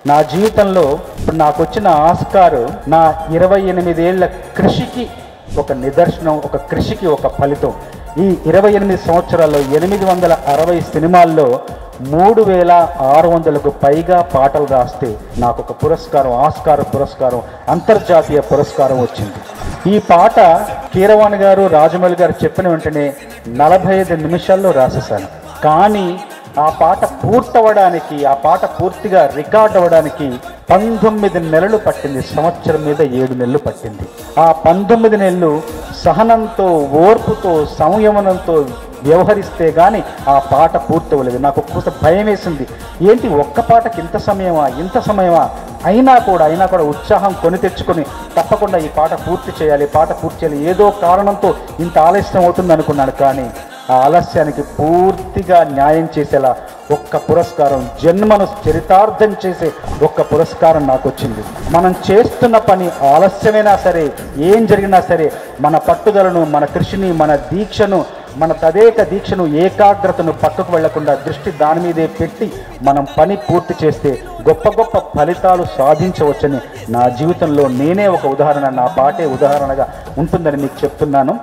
నా జీవితంలో ఇప్పుడు నాకు వచ్చిన ఆస్కారు నా 28 ఏళ్ల కృషికి ఒక నిదర్శనం, ఒక కృషికి ఒక ఫలితం. ఈ 28 సంవత్సరాల్లో 860 సినిమాల్లో 3600కు పైగా పాటలు రాస్తే నాకు ఒక పురస్కారం, ఆస్కార్ పురస్కారం, అంతర్జాతీయ పురస్కారం వచ్చింది. ఈ పాట కీరవాణి గారు, రాజమౌళి గారు చెప్పిన వెంటనే 45 నిమిషాల్లో రాసేసాను. కానీ ఆ పాట పూర్తవడానికి, ఆ పాట పూర్తిగా రికార్డ్ అవ్వడానికి 19 నెలలు పట్టింది. సంవత్సరం మీద 7 నెలలు పట్టింది. ఆ 19 నెలలు సహనంతో, ఓర్పుతో, సంయమనంతో వ్యవహరిస్తే కానీ ఆ పాట పూర్తవలేదు. నాకు ఒక్కొక్క భయం వేసింది, ఏంటి ఒక్క పాటకి ఇంత సమయమా అయినా కూడా ఉత్సాహం కొని తెచ్చుకొని తప్పకుండా ఈ పాట పూర్తి చేయాలి, ఏదో కారణంతో ఇంత ఆలస్యం అవుతుంది అనుకున్నాను. కానీ ఆ ఆలస్యానికి పూర్తిగా న్యాయం చేసేలా ఒక్క పురస్కారం, జన్మను చరితార్థం చేసే ఒక్క పురస్కారం నాకు వచ్చింది. మనం చేస్తున్న పని ఆలస్యమైనా సరే, ఏం జరిగినా సరే, మన పట్టుదలను, మన కృషిని, మన దీక్షను, మన తదేక దీక్షను, ఏకాగ్రతను పక్కకు వెళ్లకుండా దృష్టి దాని మీదే పెట్టి మనం పని పూర్తి చేస్తే గొప్ప గొప్ప ఫలితాలు సాధించవచ్చని నా జీవితంలో నేనే ఒక ఉదాహరణ, నా పాటే ఉదాహరణగా ఉంటుందని మీకు చెప్తున్నాను.